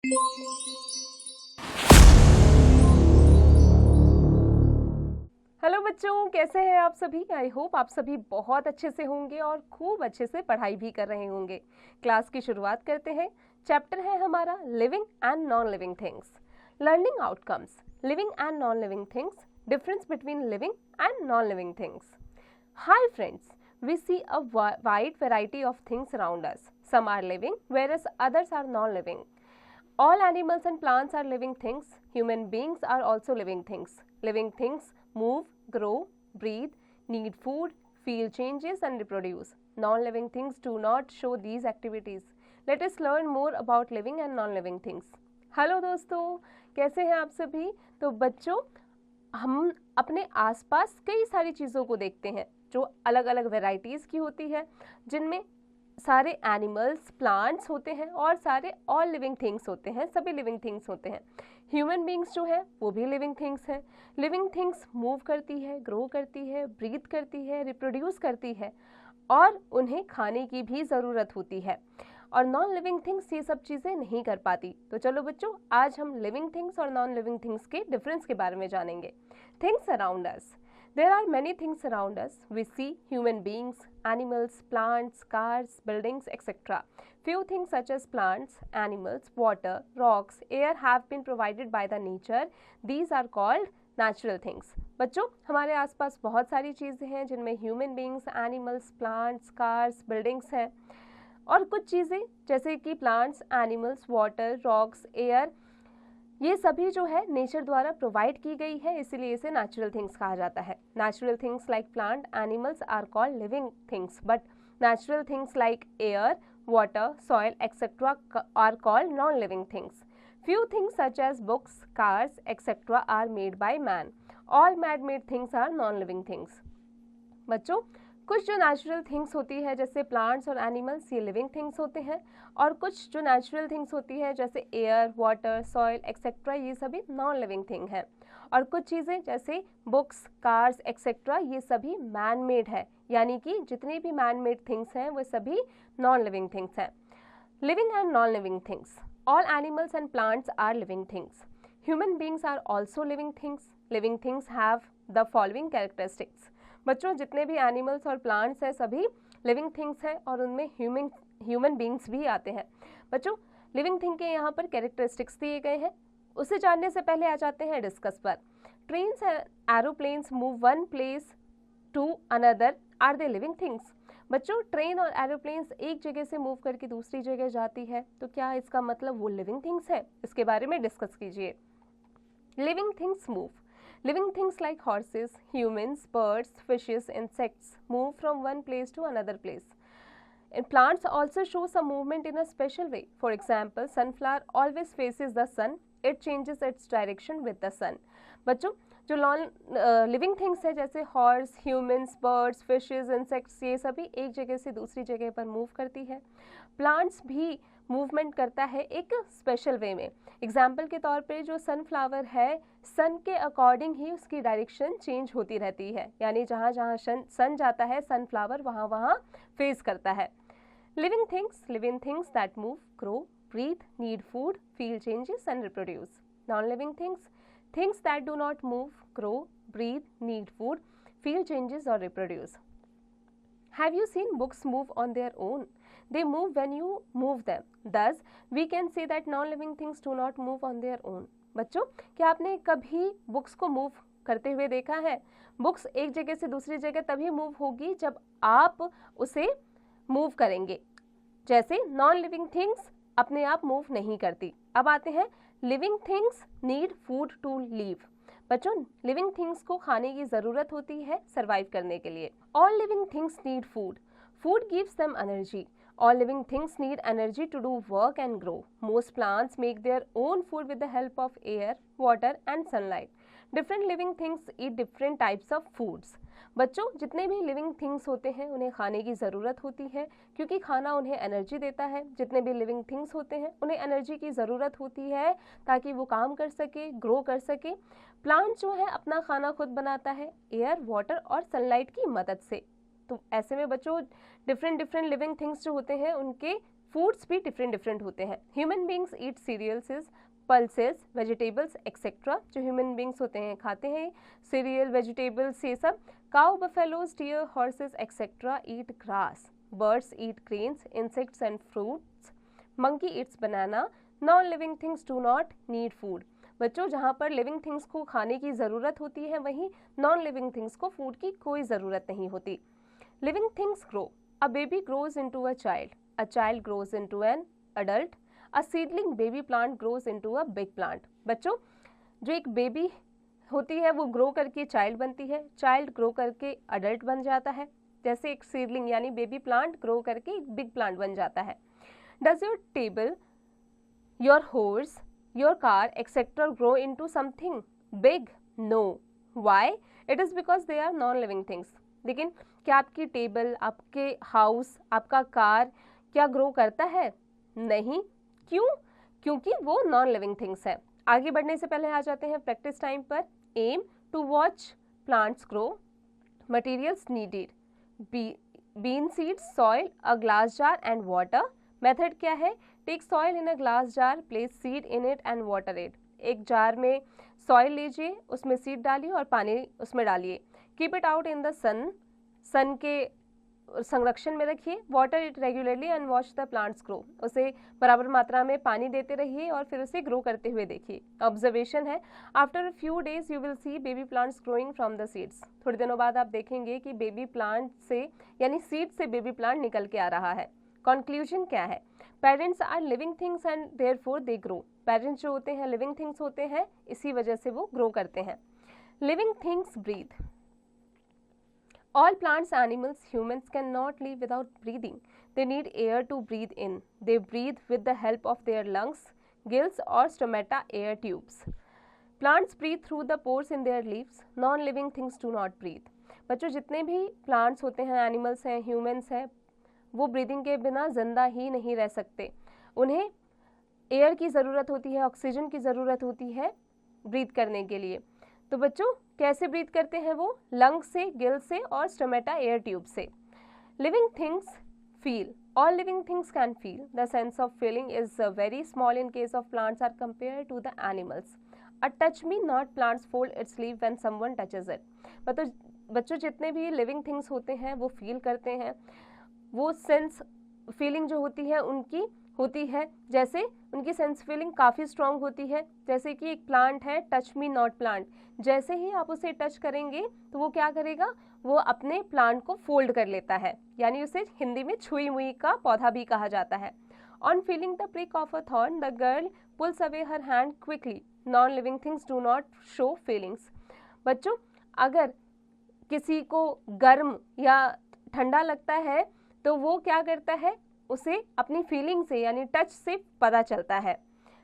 Hello बच्चों, कैसे हैं आप सभी। आई होप आप सभी बहुत अच्छे से होंगे और खूब अच्छे से पढ़ाई भी कर रहे होंगे। क्लास की शुरुआत करते हैं। चैप्टर है हमारा living and non living things. Learning outcomes, living and non living things, difference between living and non living things. Hi friends, we see a wide variety of things around us. Some are living, whereas others are non-living. All animals and plants are living things. Human beings are also living things. Living things move, grow, breathe, need food, feel changes and reproduce. Non-living things do not show these activities. Let us learn more about living and non-living things. Hello दोस्तों, कैसे हैं आप सभी। तो बच्चों, हम अपने आसपास कई सारी चीज़ों को देखते हैं जो अलग अलग वैरायटीज़ की होती है, जिनमें सारे एनिमल्स, प्लांट्स होते हैं और सारे ऑल लिविंग थिंग्स होते हैं, सभी लिविंग थिंग्स होते हैं। ह्यूमन बींग्स जो है वो भी लिविंग थिंग्स हैं। लिविंग थिंग्स मूव करती है, ग्रो करती है, ब्रीथ करती है, रिप्रोड्यूस करती है और उन्हें खाने की भी ज़रूरत होती है। और नॉन लिविंग थिंग्स ये सब चीज़ें नहीं कर पाती। तो चलो बच्चों, आज हम लिविंग थिंग्स और नॉन लिविंग थिंग्स के डिफरेंस के बारे में जानेंगे। Things around us, there are many things around us. We see human beings, animals, plants, cars, buildings, etc. Few things such as plants, animals, water, rocks, air have been provided by the nature. These are called natural things. बच्चों, हमारे आसपास बहुत सारी चीज़ें हैं जिनमें human beings, animals, plants, cars, buildings हैं और कुछ चीज़ें जैसे कि plants, animals, water, rocks, air, ये सभी जो है नेचर द्वारा प्रोवाइड की गई है, इसीलिए इसे नेचुरल थिंग्स कहा जाता है। Natural things like plant, animals are called living things, but natural things like air, water, soil etcetera are called non living things. Few things such as books, cars, etc. are made by man. All man-made things are non-living things. बच्चों, कुछ जो natural things होती है जैसे plants और animals, ये living things होते हैं और कुछ जो नेचुरल थिंग्स होती है जैसे एयर, वाटर, सॉइल एक्सेट्रा, ये सभी नॉन लिविंग थिंग है। और कुछ चीज़ें जैसे बुक्स, कार्स एक्सेट्रा, ये सभी मैन मेड है, यानी कि जितनी भी मैन मेड थिंग्स हैं वो सभी नॉन लिविंग थिंग्स हैं। Living and non living things, all animals and plants are living things. Human beings are also living things. Living things have the following characteristics. बच्चों, जितने भी एनिमल्स और plants हैं सभी लिविंग थिंग्स हैं और उनमें ह्यूमन बींग्स भी आते हैं। बच्चों, लिविंग थिंग के यहाँ पर कैरेक्टरिस्टिक्स दिए गए हैं, उसे जानने से पहले आ जाते हैं डिस्कस पर। Trains and aeroplanes move one place to another, are they living things. बच्चों, ट्रेन और एरोप्लेन्स एक जगह से मूव करके दूसरी जगह जाती है, तो क्या इसका मतलब वो लिविंग थिंग्स है? इसके बारे में डिस्कस कीजिए। Living things move. Living things like horses, humans, birds, fishes, insects move from one place to another place. And plants also show some movement in a special way. For example, sunflower always faces the sun. It changes its direction with the sun. बच्चों, जो living things है जैसे horse, humans, birds, fishes, insects, ये सभी एक जगह से दूसरी जगह पर मूव करती है। प्लांट्स भी मूवमेंट करता है एक स्पेशल वे में। एग्जाम्पल के तौर पे जो सनफ्लावर है, सन के अकॉर्डिंग ही उसकी डायरेक्शन चेंज होती रहती है, यानी जहाँ जहाँ सन जाता है सनफ्लावर वहाँ वहाँ फेस करता है। Living things that move, grow, breathe, need food, feel changes and reproduce. Non-living things that do not move, grow, breathe, need food, feel changes or reproduce. Have you seen books move on their own? They move when you move them. Thus, we can say that non-living things do not move on their own. बच्चों, क्या आपने कभी books को move करते हुए देखा है? Books एक जगह से दूसरी जगह तभी मूव होगी जब आप उसे मूव करेंगे। जैसे नॉन लिविंग थिंग्स अपने आप मूव नहीं करती। अब आते हैं living things need food to live. बच्चों, लिविंग थिंग्स को खाने की ज़रूरत होती है सर्वाइव करने के लिए। All living things need food. Food gives them energy. All living things need energy to do work and grow. Most plants make their own food with the help of air, water and sunlight. Different living things eat different types of foods. बच्चों, जितने भी living things होते हैं उन्हें खाने की ज़रूरत होती है क्योंकि खाना उन्हें एनर्जी देता है। जितने भी लिविंग थिंग्स होते हैं उन्हें एनर्जी की ज़रूरत होती है ताकि वो काम कर सके, ग्रो कर सके। प्लांट जो है अपना खाना खुद बनाता है एयर, वाटर और सनलाइट की मदद से। तो ऐसे में बच्चों डिफरेंट डिफरेंट लिविंग थिंग्स जो होते हैं उनके फूड्स भी डिफरेंट डिफरेंट होते हैं. Human beings eat cereals, pulses, vegetables etcetera. जो ह्यूमन बींग्स होते हैं खाते हैं सीरियल, वेजिटेबल्स, ये सब. Cow, buffaloes, deer, horses etcetera eat grass. Birds eat grains, insects and fruits. Monkey eats banana. Non living things do not need food. बच्चों जहाँ पर लिविंग थिंग्स को खाने की ज़रूरत होती है वहीं नॉन लिविंग थिंग्स को फूड की कोई ज़रूरत नहीं होती. Living things grow. A baby grows into a child. A child grows into an adult. A seedling baby plant grows into a big plant. बच्चों जो एक बेबी होती है वो ग्रो करके चाइल्ड बनती है, चाइल्ड ग्रो करके अडल्ट बन जाता है, जैसे एक सीडलिंग यानी बेबी प्लांट ग्रो करके एक बिग प्लांट बन जाता है. Does your table, your horse, your car, etc. grow into something big? No. Why? It is because they are non-living things. लेकिन क्या आपकी टेबल, आपके हाउस, आपका कार क्या ग्रो करता है? नहीं. क्यों? क्योंकि वो नॉन लिविंग थिंग्स है. आगे बढ़ने से पहले आ जाते हैं प्रैक्टिस टाइम पर. Aim to watch plants grow. Materials needed bean seeds, soil, a glass jar and water. Method क्या है? Take soil in a glass jar, place seed in it and water it. एक jar में soil लीजिए, उसमें seed डालिए और पानी उसमें डालिए. Keep it out in the sun, sun के संरक्षण में रखिए. Water it regularly and watch the plants grow. उसे बराबर मात्रा में पानी देते रहिए और फिर उसे ग्रो करते हुए देखिए. ऑब्जर्वेशन है, after few days you will see baby plants growing from the seeds. थोड़े दिनों बाद आप देखेंगे कि बेबी प्लांट से यानी सीड से बेबी प्लांट निकल के आ रहा है. कंक्लूजन क्या है? Parents are living things and therefore they grow. Parents जो होते हैं लिविंग थिंग्स होते हैं, इसी वजह से वो ग्रो करते हैं. Living things breathe. All plants, animals, humans cannot live without breathing. They need air to breathe in. They breathe with the help of their lungs, gills or stomata air tubes. Plants breathe through the pores in their leaves. Non-living things do not breathe. बच्चों जितने भी plants होते हैं, animals हैं, humans हैं, वो breathing के बिना जिंदा ही नहीं रह सकते. उन्हें एयर की ज़रूरत होती है, ऑक्सीजन की ज़रूरत होती है ब्रीथ करने के लिए. तो बच्चों कैसे ब्रीथ करते हैं वो? लंग से, गिल से और स्टोमेटा एयर ट्यूब से. Living things feel. All living things can feel. The sense of feeling is very small in case of plants are compare to the animals. A touch me not plants fold its leave when someone touches it. बच्चों जितने भी living things होते हैं वो feel करते हैं. वो sense feeling जो होती है उनकी होती है, जैसे उनकी सेंस फीलिंग काफ़ी स्ट्रांग होती है. जैसे कि एक प्लांट है, टच मी नॉट प्लांट. जैसे ही आप उसे टच करेंगे तो वो क्या करेगा? वो अपने प्लांट को फोल्ड कर लेता है, यानी उसे हिंदी में छुई मुई का पौधा भी कहा जाता है. On feeling the prick of a thorn the girl pulls away her hand quickly. Non living things do not show feelings. बच्चों अगर किसी को गर्म या ठंडा लगता है तो वो क्या करता है? उसे अपनी फीलिंग से यानी टच से पता चलता है.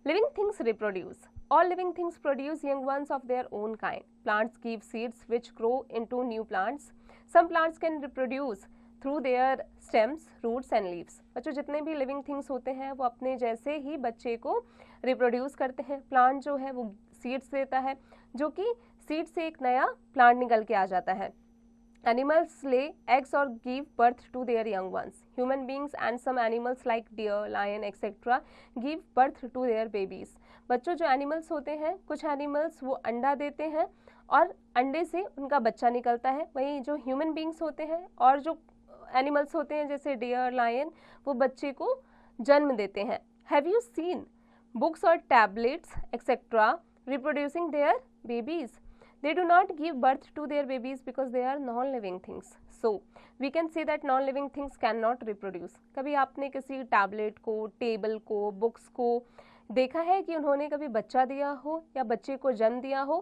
Living things reproduce. All living things produce young ones of their own kind. Plants give seeds which grow into new plants. Some plants can reproduce through their stems, roots and leaves. बच्चों जितने भी living things होते हैं वो अपने जैसे ही बच्चे को रिप्रोड्यूस करते हैं. प्लांट जो है वो सीड्स देता है, जो कि सीड से एक नया प्लांट निकल के आ जाता है. Animals lay eggs or give birth to their young ones. Human beings and some animals like deer, lion, etc. give birth to their babies. बच्चों जो एनिमल्स होते हैं, कुछ एनिमल्स वो अंडा देते हैं और अंडे से उनका बच्चा निकलता है. वहीं जो ह्यूमन बींग्स होते हैं और जो एनिमल्स होते हैं जैसे डियर, लायन, वो बच्चे को जन्म देते हैं. हैव यू सीन बुक्स और tablets etcetera reproducing there babies? They do not give birth to their babies because they are non-living things. So, we can say that non-living things cannot reproduce. कभी आपने किसी tablet को, table को, books को देखा है कि उन्होंने कभी बच्चा दिया हो या बच्चे को जन्म दिया हो?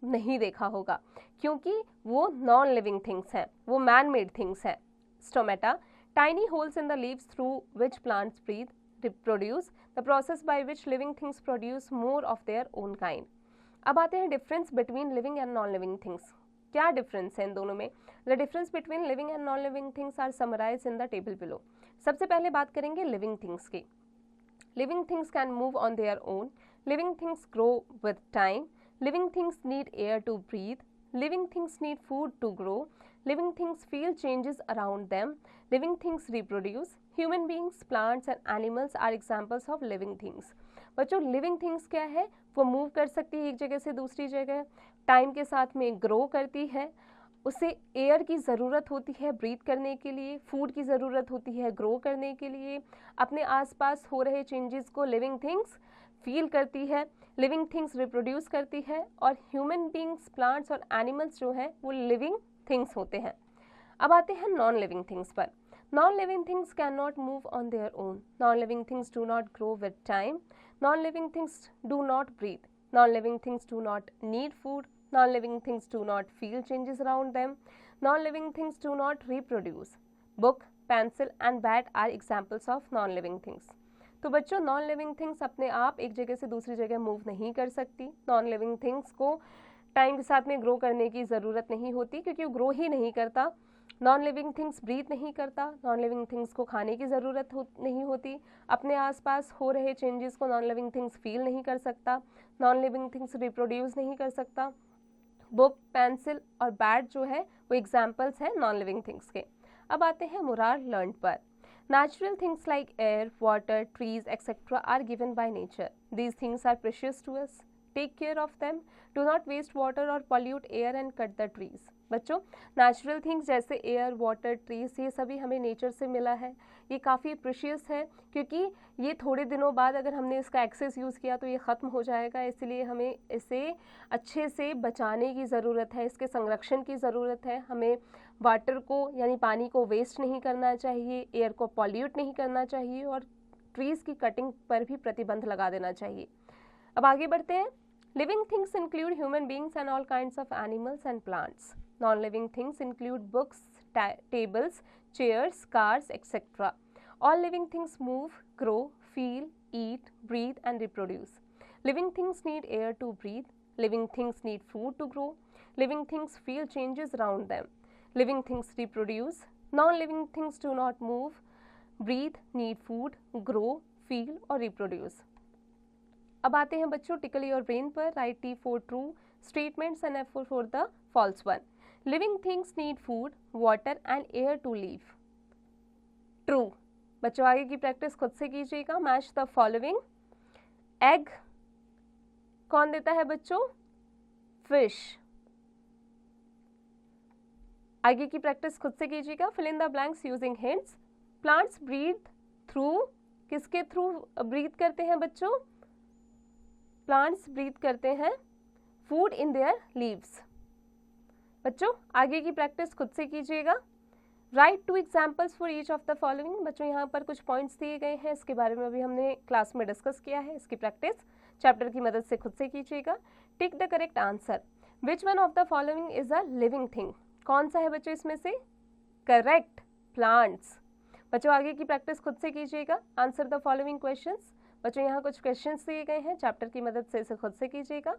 नहीं देखा होगा, क्योंकि वो non-living things हैं, वो man-made things हैं. Stomata, tiny holes in the leaves through which plants breathe, reproduce, the process by which living things produce more of their own kind. अब आते हैं difference between living and non living things. क्या difference है इन दोनों में? The difference between living and non living things are summarized in the table below. सबसे पहले बात करेंगे लिविंग थिंग्स की. Living things can move on their own. Living things grow with time. Living things need air to breathe. Living things need food to grow. Living things feel changes around them. Living things reproduce. Human beings, plants and animals are examples of living things. बच्चों living things क्या है? वो move कर सकती है एक जगह से दूसरी जगह, टाइम के साथ में ग्रो करती है, उसे एयर की ज़रूरत होती है ब्रीथ करने के लिए, फूड की ज़रूरत होती है ग्रो करने के लिए, अपने आसपास हो रहे चेंजेस को लिविंग थिंग्स फील करती है, लिविंग थिंग्स रिप्रोड्यूस करती है, और ह्यूमन बींग्स, प्लांट्स और एनिमल्स जो हैं वो लिविंग थिंग्स होते हैं। अब आते हैं नॉन लिविंग थिंग्स पर। Non living things can not move on their own, non living things do not grow with time, non living things do not breathe, non living things do not need food, non-living things do not feel changes around them, non-living things do not reproduce. Book, pencil and bat are examples of non-living things. तो बच्चों non living things अपने आप एक जगह से दूसरी जगह move नहीं कर सकती। नॉन लिविंग थिंग्स को टाइम के साथ में ग्रो करने की ज़रूरत नहीं होती क्योंकि वो ग्रो ही नहीं करता। नॉन लिविंग थिंग्स ब्रीथ नहीं करता, नॉन लिविंग थिंग्स को खाने की ज़रूरत नहीं होती, अपने आसपास हो रहे चेंजेस को नॉन लिविंग थिंग्स फील नहीं कर सकता, नॉन लिविंग थिंग्स रिप्रोड्यूस नहीं कर सकता। बुक, पेंसिल और बैट जो है वो एग्जाम्पल्स हैं नॉन लिविंग थिंग्स के। अब आते हैं मुरार लर्न पर। Natural things like air, water, trees etcetera are given by nature. These things are precious to us, take care of them, do not waste water और pollute air and cut the trees. बच्चों natural things जैसे air, water, trees ये सभी हमें nature से मिला है, ये काफ़ी प्रेशियस है क्योंकि ये थोड़े दिनों बाद अगर हमने इसका एक्सेस यूज़ किया तो ये ख़त्म हो जाएगा, इसलिए हमें इसे अच्छे से बचाने की ज़रूरत है, इसके संरक्षण की ज़रूरत है। हमें वाटर को यानी पानी को वेस्ट नहीं करना चाहिए, एयर को पॉल्यूट नहीं करना चाहिए और ट्रीज़ की कटिंग पर भी प्रतिबंध लगा देना चाहिए। अब आगे बढ़ते हैं। Living things include human beings and all kinds of animals and plants. Non-living things include books, tables, chairs, cars, etc. All living things move, grow, feel, eat, breathe and reproduce. Living things need air to breathe. Living things need food to grow. Living things feel changes around them. Living things reproduce. Non-living things do not move, breathe, need food, grow, feel और reproduce. अब आते हैं बच्चों tackle your brain पर। Right T for true statements and F for the false one. Living things need food, water and air to live. True. बच्चों आगे की practice खुद से कीजिएगा। Match the following. एग कौन देता है बच्चों? फिश। आगे की प्रैक्टिस खुद से कीजिएगा। Fill in the blanks using hints. Plants breathe through, किसके थ्रू ब्रीथ करते हैं बच्चों? प्लांट्स ब्रीथ करते हैं फूड इन देयर लीव्स। बच्चों आगे की प्रैक्टिस खुद से कीजिएगा। Right 2 examples for each of the following. बच्चों यहाँ पर कुछ पॉइंट्स दिए गए हैं, इसके बारे में अभी हमने क्लास में डिस्कस किया है। इसकी प्रैक्टिस चैप्टर की मदद से खुद से कीजिएगा। Tick the correct answer. Which one of the following is a living thing? कौन सा है बच्चों इसमें से? Correct, plants. बच्चों आगे की प्रैक्टिस खुद से कीजिएगा। Answer the following questions. बच्चों यहाँ कुछ क्वेश्चंस दिए गए हैं, चैप्टर की मदद से इसे खुद से कीजिएगा।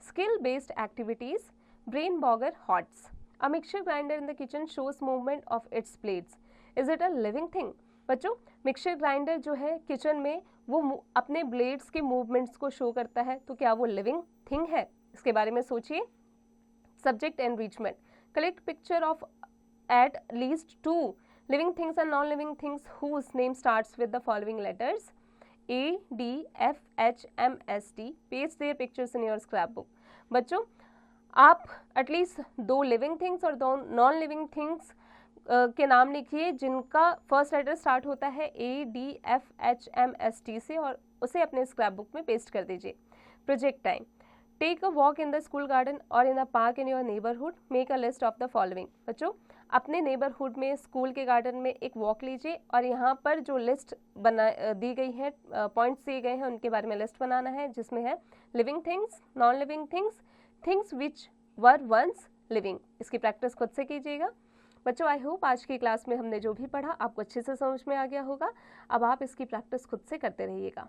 Skill based activities. Brain bogger hots. A mixture grinder in the kitchen shows movement of its blades. Is it a living thing? बच्चों मिक्सचर ग्राइंडर जो है किचन में वो अपने ब्लेड्स के मूवमेंट्स को शो करता है, तो क्या वो लिविंग थिंग है? इसके बारे में सोचिए। Subject enrichment. Collect picture of at least 2 living things and non living things whose name starts with the following letters A, D, F, H, M, S, T. Paste their pictures in your scrapbook. बच्चों आप at least 2 living things और 2 non living things के नाम लिखिए जिनका first letter start होता है A, D, F, H, M, S, T से और उसे अपने स्क्रैप बुक में पेस्ट कर दीजिए। Project time. Take a walk in the school garden और in a park in your neighbourhood. Make a list of the following. बच्चों अपने नेबरहुड में स्कूल के गार्डन में एक वॉक लीजिए और यहाँ पर जो लिस्ट दी गई है, पॉइंट्स दिए गए हैं, उनके बारे में लिस्ट बनाना है जिसमें है living things, non living things, things which were once living. इसकी प्रैक्टिस खुद से कीजिएगा। बच्चों आई होप आज की क्लास में हमने जो भी पढ़ा आपको अच्छे से समझ में आ गया होगा। अब आप इसकी प्रैक्टिस खुद से करते रहिएगा।